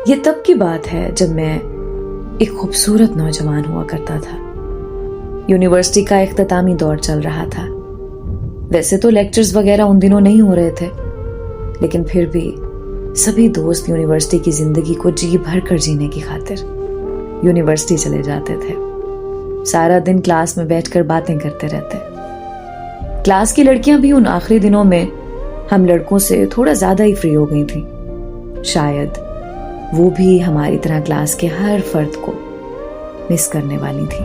ये तब की बात है जब मैं एक खूबसूरत नौजवान हुआ करता था। यूनिवर्सिटी का इख्तितामी दौर चल रहा था। वैसे तो लेक्चर्स वगैरह उन दिनों नहीं हो रहे थे, लेकिन फिर भी सभी दोस्त यूनिवर्सिटी की जिंदगी को जी भर कर जीने की खातिर यूनिवर्सिटी चले जाते थे। सारा दिन क्लास में बैठकर बातें करते रहते। क्लास की लड़कियां भी उन आखिरी दिनों में हम लड़कों से थोड़ा ज्यादा ही फ्री हो गई थी। शायद वो भी हमारी तरह क्लास के हर फर्द को मिस करने वाली थी।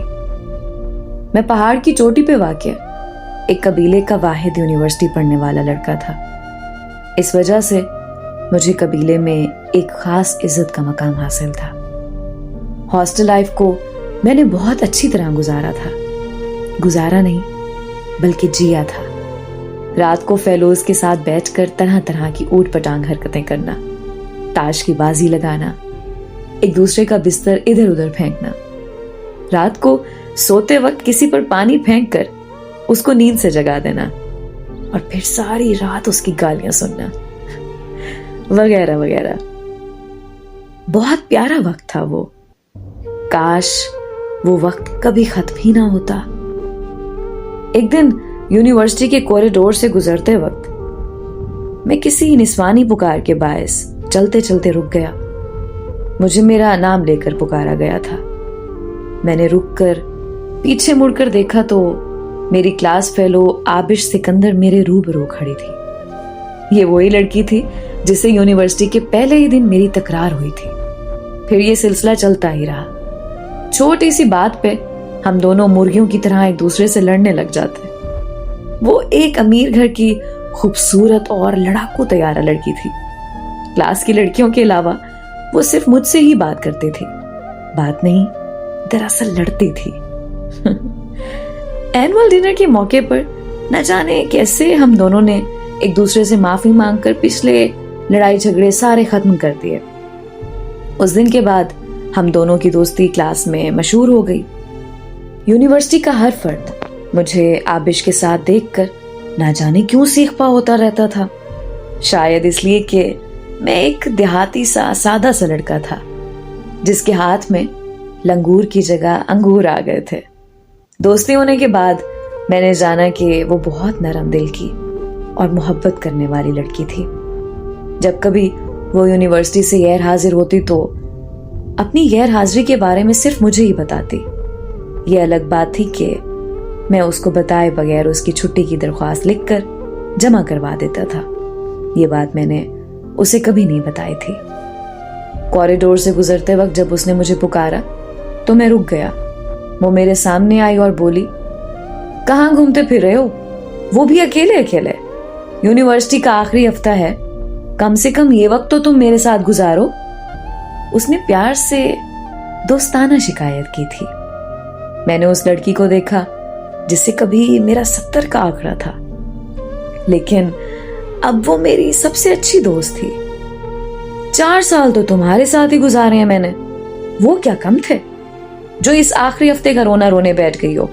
मैं पहाड़ की चोटी पे वाक़ एक कबीले का वाहिद यूनिवर्सिटी पढ़ने वाला लड़का था। इस वजह से मुझे कबीले में एक खास इज्जत का मकाम हासिल था। हॉस्टल लाइफ को मैंने बहुत अच्छी तरह गुजारा था। गुजारा नहीं बल्कि जिया था। रात को फेलोज के साथ बैठकर तरह तरह की ऊट पटांग हरकतें करना, ताश की बाजी लगाना, एक दूसरे का बिस्तर इधर उधर फेंकना, रात को सोते वक्त किसी पर पानी फेंक कर उसको नींद से जगा देना और फिर सारी रात उसकी गालियां सुनना, वगैरह वगैरह। बहुत प्यारा वक्त था वो। काश वो वक्त कभी खत्म ही ना होता। एक दिन यूनिवर्सिटी के कॉरिडोर से गुजरते वक्त मैं किसी निस्वानी पुकार के बायस चलते चलते रुक गया। मुझे मेरा नाम लेकर पुकारा गया था। मैंने रुककर पीछे मुड़कर देखा तो मेरी क्लास फेलो आबिश सिकंदर मेरे रूबरू खड़ी थी। ये वही लड़की थी जिसे यूनिवर्सिटी के पहले ही दिन मेरी तकरार हुई थी। फिर ये सिलसिला चलता ही रहा। छोटी सी बात पे हम दोनों मुर्गियों की तरह एक दूसरे से लड़ने लग जाते। वो एक अमीर घर की खूबसूरत और लड़ाकू तैयारा लड़की थी। क्लास की लड़कियों के अलावा वो सिर्फ मुझसे ही बात करती थी। बात नहीं, दरअसल लड़ती थी। एनुअल डिनर के मौके पर न जाने कैसे हम दोनों ने एक दूसरे से माफी मांगकर पिछले लड़ाई झगड़े सारे खत्म कर दिए। उस दिन के बाद हम दोनों की दोस्ती क्लास में मशहूर हो गई। यूनिवर्सिटी का हर फर्द मुझे आबिश के साथ देखकर ना जाने क्यों सीखपा होता रहता था। शायद इसलिए कि मैं एक देहाती सा सादा सा लड़का था जिसके हाथ में लंगूर की जगह अंगूर आ गए थे। दोस्ती होने के बाद मैंने जाना कि वो बहुत नरम दिल की और मोहब्बत करने वाली लड़की थी। जब कभी वो यूनिवर्सिटी से गैर हाजिर होती तो अपनी गैर हाजिरी के बारे में सिर्फ मुझे ही बताती। ये अलग बात थी कि मैं उसको बताए बगैर उसकी छुट्टी की दरख्वास्त लिखकर जमा करवा देता था। ये बात मैंने उसे कभी नहीं बताई थी। कॉरिडोर से गुजरते वक्त जब उसने मुझे पुकारा तो मैं रुक गया। वो मेरे सामने आई और बोली, कहाँ घूमते फिर रहे हो? वो भी अकेले अकेले। यूनिवर्सिटी का आखिरी हफ्ता है, कम से कम ये वक्त तो तुम मेरे साथ गुजारो। उसने प्यार से दोस्ताना शिकायत की थी। मैंने उस लड़की को देखा जिससे कभी मेरा 70 का आंकड़ा था, लेकिन अब वो मेरी सबसे अच्छी दोस्त थी। 4 साल तो तुम्हारे साथ ही गुजारे हैं मैंने, वो क्या कम थे जो इस आखिरी हफ्ते का रोना रोने बैठ गई हो।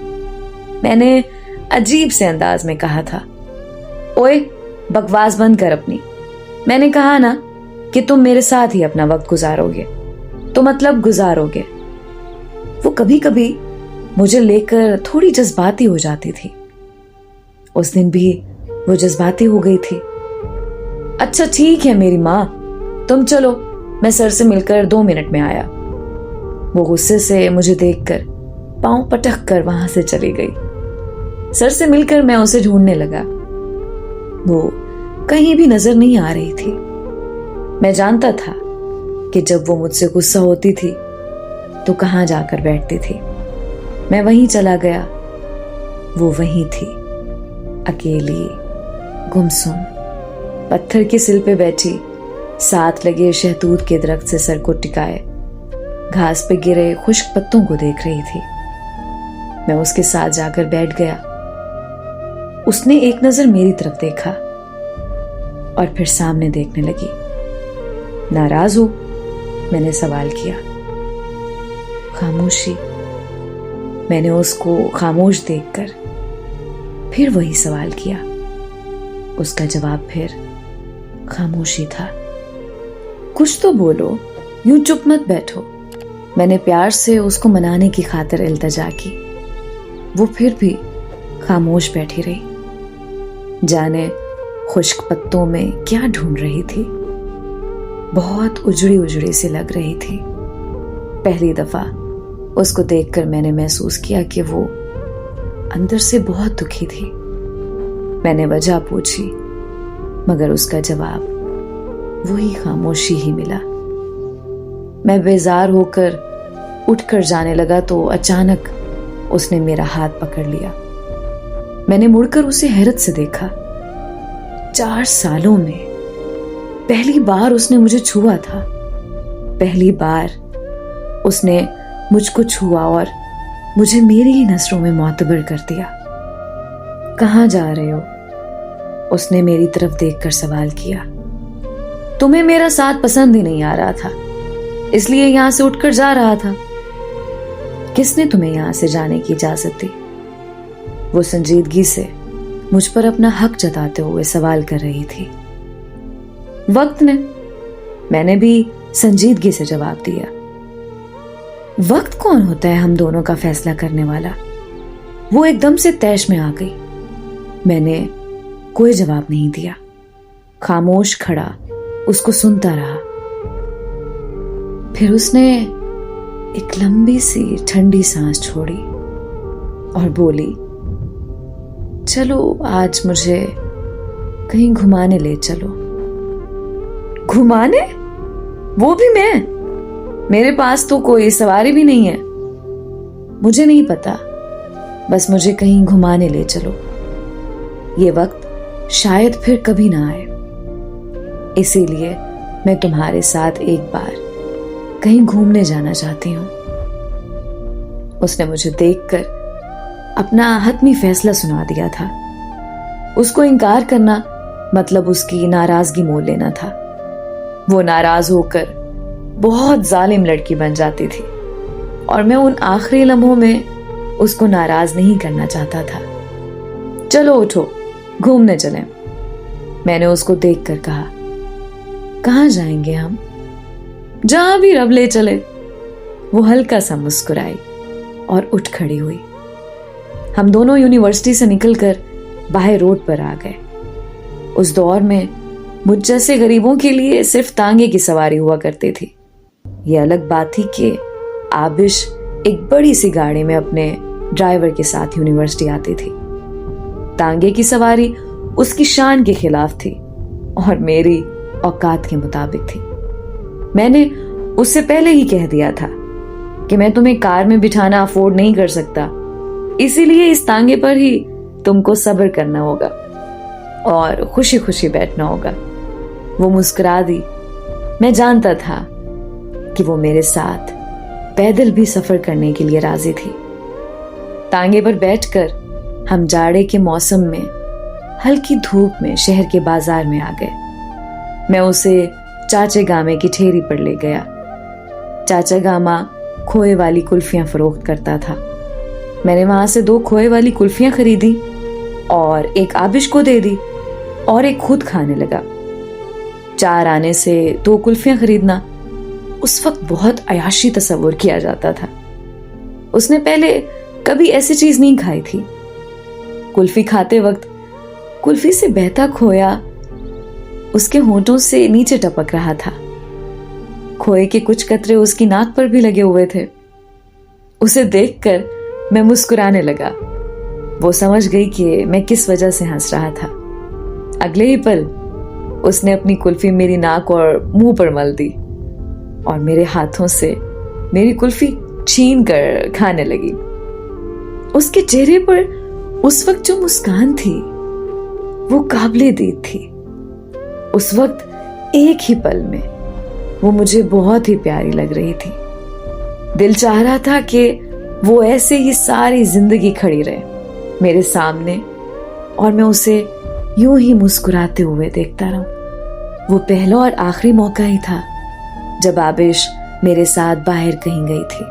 मैंने अजीब से अंदाज में कहा था। ओए, बकवास बंद कर अपनी। मैंने कहा ना कि तुम मेरे साथ ही अपना वक्त गुजारोगे, तो मतलब गुजारोगे। वो कभी कभी मुझे लेकर थोड़ी जज्बाती हो जाती थी। उस दिन भी वो जज्बाती हो गई थी। अच्छा ठीक है मेरी माँ, तुम चलो, मैं सर से मिलकर 2 मिनट में आया। वो गुस्से से मुझे देखकर पांव पटक कर वहां से चली गई। सर से मिलकर मैं उसे ढूंढने लगा। वो कहीं भी नजर नहीं आ रही थी। मैं जानता था कि जब वो मुझसे गुस्सा होती थी तो कहाँ जाकर बैठती थी। मैं वहीं चला गया। वो वहीं थी, अकेली, गुमसुम, पत्थर के सिल पे बैठी, साथ लगे शहतूत के दरख्त से सर को टिकाए, घास पे गिरे खुश्क पत्तों को देख रही थी। मैं उसके साथ जाकर बैठ गया। उसने एक नजर मेरी तरफ देखा और फिर सामने देखने लगी। नाराज हो? मैंने सवाल किया। खामोशी। मैंने उसको खामोश देखकर फिर वही सवाल किया। उसका जवाब फिर खामोशी था। कुछ तो बोलो, यूं चुप मत बैठो। मैंने प्यार से उसको मनाने की खातिर इल्तजा की। वो फिर भी खामोश बैठी रही, जाने खुश्क पत्तों में क्या ढूंढ रही थी। बहुत उजड़ी उजड़ी सी लग रही थी। पहली दफा उसको देखकर मैंने महसूस किया कि वो अंदर से बहुत दुखी थी। मैंने वजह पूछी, मगर उसका जवाब वही खामोशी ही मिला। मैं बेजार होकर उठकर जाने लगा तो अचानक उसने मेरा हाथ पकड़ लिया। मैंने मुड़कर उसे हैरत से देखा। 4 सालों में पहली बार उसने मुझे छुआ था। पहली बार उसने मुझको छुआ और मुझे मेरी ही नजरों में मोतबर कर दिया। कहाँ जा रहे हो? उसने मेरी तरफ देखकर सवाल किया। तुम्हें मेरा साथ पसंद ही नहीं आ रहा था, इसलिए यहां से उठकर जा रहा था। किसने तुम्हें यहां से जाने की इजाजत दी? वो संजीदगी से मुझ पर अपना हक जताते हुए सवाल कर रही थी। वक्त ने, मैंने भी संजीदगी से जवाब दिया। वक्त कौन होता है हम दोनों का फैसला करने वाला? वो एकदम से तैश में आ गई। मैंने कोई जवाब नहीं दिया, खामोश खड़ा उसको सुनता रहा। फिर उसने एक लंबी सी ठंडी सांस छोड़ी और बोली, चलो आज मुझे कहीं घुमाने ले चलो। घुमाने? वो भी मैं? मेरे पास तो कोई सवारी भी नहीं है। मुझे नहीं पता, बस मुझे कहीं घुमाने ले चलो। ये वक्त शायद फिर कभी ना आए, इसीलिए मैं तुम्हारे साथ एक बार कहीं घूमने जाना चाहती हूं। उसने मुझे देखकर अपना हतमी फैसला सुना दिया था। उसको इनकार करना मतलब उसकी नाराजगी मोल लेना था। वो नाराज होकर बहुत जालिम लड़की बन जाती थी और मैं उन आखिरी लम्हों में उसको नाराज नहीं करना चाहता था। चलो उठो, घूमने चलें। मैंने उसको देखकर कहा। कहाँ जाएंगे हम? जहां भी रब ले चले। वो हल्का सा मुस्कुराई और उठ खड़ी हुई। हम दोनों यूनिवर्सिटी से निकलकर बाहर रोड पर आ गए। उस दौर में मुझ जैसे गरीबों के लिए सिर्फ तांगे की सवारी हुआ करती थी। यह अलग बात थी कि आबिश एक बड़ी सी गाड़ी में अपने ड्राइवर के साथ यूनिवर्सिटी आती थी। तांगे की सवारी उसकी शान के खिलाफ थी और मेरी औकात के मुताबिक थी। मैंने उससे पहले ही कह दिया था कि मैं तुम्हें कार में बिठाना अफोर्ड नहीं कर सकता, इसीलिए इस तांगे पर ही तुमको सब्र करना होगा और खुशी खुशी बैठना होगा। वो मुस्कुरा दी। मैं जानता था कि वो मेरे साथ पैदल भी सफर करने के लिए राजी थी। तांगे पर बैठकर हम जाड़े के मौसम में हल्की धूप में शहर के बाजार में आ गए। मैं उसे चाचे गामे की ठेरी पर ले गया। चाचा गामा खोए वाली कुल्फियां फरोख्त करता था। मैंने वहां से 2 खोए वाली कुल्फियां खरीदी और एक आबिश को दे दी और एक खुद खाने लगा। 4 आने से 2 कुल्फियां खरीदना उस वक्त बहुत अयाशी तस्वुर किया जाता था। उसने पहले कभी ऐसी चीज नहीं खाई थी। कुल्फी खाते वक्त कुल्फी से बहता खोया उसके होंठों से नीचे टपक रहा था। खोए के कुछ कतरे उसकी नाक पर भी लगे हुए थे। उसे देखकर मैं मुस्कुराने लगा। वो समझ गई कि मैं किस वजह से हंस रहा था। अगले ही पल उसने अपनी कुल्फी मेरी नाक और मुंह पर मल दी और मेरे हाथों से मेरी कुल्फी छीन कर खाने लगी। उसके चेहरे पर उस वक्त जो मुस्कान थी वो काबिले दीद थी। उस वक्त एक ही पल में वो मुझे बहुत ही प्यारी लग रही थी। दिल चाह रहा था कि वो ऐसे ही सारी जिंदगी खड़ी रहे मेरे सामने और मैं उसे यूं ही मुस्कुराते हुए देखता रहूं। वो पहला और आखिरी मौका ही था जब आबिश मेरे साथ बाहर कहीं गई थी।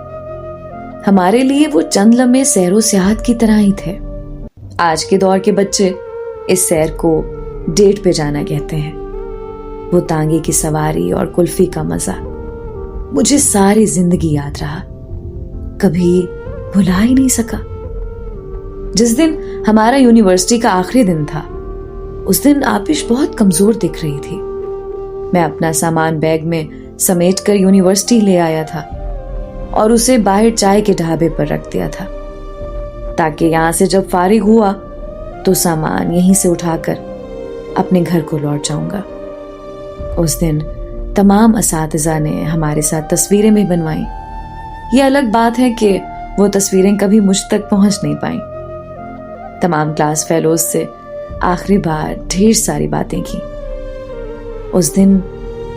हमारे लिए वो चंद लम्हे सैरो सियाहत की तरह ही थे। आज के दौर के बच्चे इस सैर को डेट पे जाना कहते हैं। वो तांगे की सवारी और कुल्फी का मजा मुझे सारी जिंदगी याद रहा, कभी भुला ही नहीं सका। जिस दिन हमारा यूनिवर्सिटी का आखिरी दिन था, उस दिन आबिश बहुत कमजोर दिख रही थी। मैं अपना सामान बैग में समेट कर यूनिवर्सिटी ले आया था और उसे बाहर चाय के ढाबे पर रख दिया था, ताकि यहां से जब फारिग हुआ तो सामान यहीं से उठाकर अपने घर को लौट जाऊंगा। उस दिन तमाम असातिज़ा ने हमारे साथ तस्वीरें भी बनवाई। ये अलग बात है कि वो तस्वीरें कभी मुझ तक पहुंच नहीं पाई। तमाम क्लास फेलोज से आखिरी बार ढेर सारी बातें की। उस दिन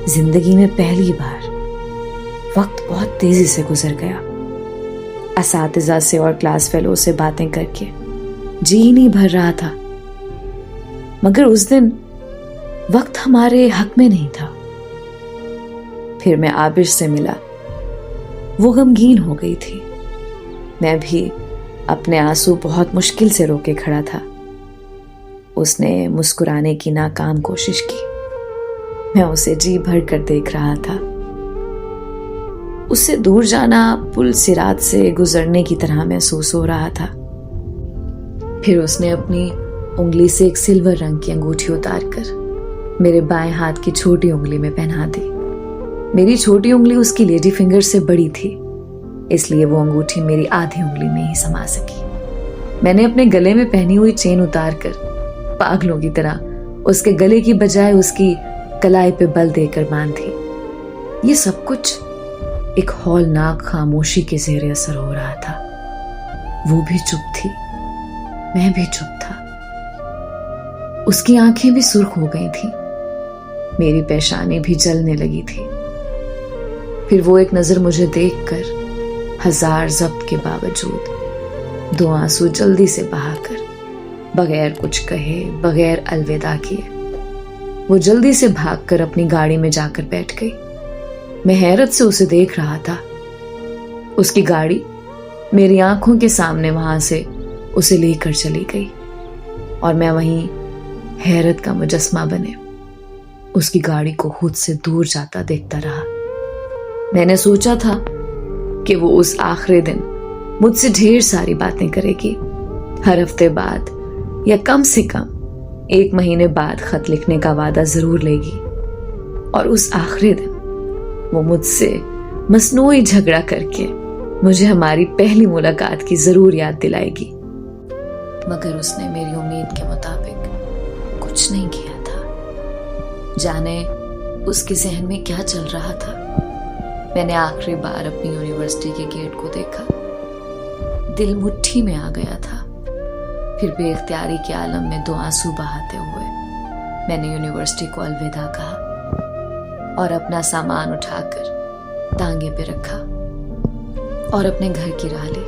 जिंदगी में पहली बार वक्त बहुत तेजी से गुजर गया। असातिज़ा से और क्लास फेलो से बातें करके जी नहीं भर रहा था, मगर उस दिन वक्त हमारे हक में नहीं था। फिर मैं आबिश से मिला। वो गमगीन हो गई थी। मैं भी अपने आंसू बहुत मुश्किल से रोके खड़ा था। उसने मुस्कुराने की नाकाम कोशिश की। मैं उसे जी भर कर देख रहा था। उससे दूर जाना पुल सिरात से गुजरने की तरह महसूस हो रहा था। फिर उसने अपनी उंगली से एक सिल्वर रंग की अंगूठी उतारकर मेरे बाएं हाथ की छोटी उंगली में पहना दी। मेरी छोटी उंगली उसकी लेडी फिंगर से बड़ी थी, इसलिए वो अंगूठी मेरी आधी उंगली में ही समा सकी। मैंने अपने गले में पहनी हुई चेन उतारकर पागलों की तरह उसके गले की बजाय उसकी कलाई पे बल देकर बांधी। ये सब कुछ एक हौलनाक खामोशी के ज़ेरे असर हो रहा था। वो भी चुप थी, मैं भी चुप था। उसकी आंखें भी सुर्ख हो गई थी, मेरी पेशानी भी जलने लगी थी। फिर वो एक नजर मुझे देखकर हजार जब्त के बावजूद 2 आंसू जल्दी से बहाकर, बगैर कुछ कहे, बगैर अलविदा किए, वो जल्दी से भागकर अपनी गाड़ी में जाकर बैठ गई। मैं हैरत से उसे देख रहा था। उसकी गाड़ी मेरी आंखों के सामने वहां से उसे लेकर चली गई और मैं वहीं हैरत का मुजस्मा बने उसकी गाड़ी को खुद से दूर जाता देखता रहा। मैंने सोचा था कि वो उस आखिरी दिन मुझसे ढेर सारी बातें करेगी। हर हफ्ते बाद या कम से कम 1 महीने बाद खत लिखने का वादा जरूर लेगी और उस आखिरी दिन वो मुझसे मसनूई झगड़ा करके मुझे हमारी पहली मुलाकात की जरूर याद दिलाएगी। मगर उसने मेरी उम्मीद के मुताबिक कुछ नहीं किया था। जाने उसके जहन में क्या चल रहा था। मैंने आखिरी बार अपनी यूनिवर्सिटी के गेट को देखा। दिल मुट्ठी में आ गया था। फिर बेख्तियारी के आलम में 2 आंसू बहाते हुए मैंने यूनिवर्सिटी को अलविदा कहा और अपना सामान उठाकर तांगे पे रखा और अपने घर की राह ली।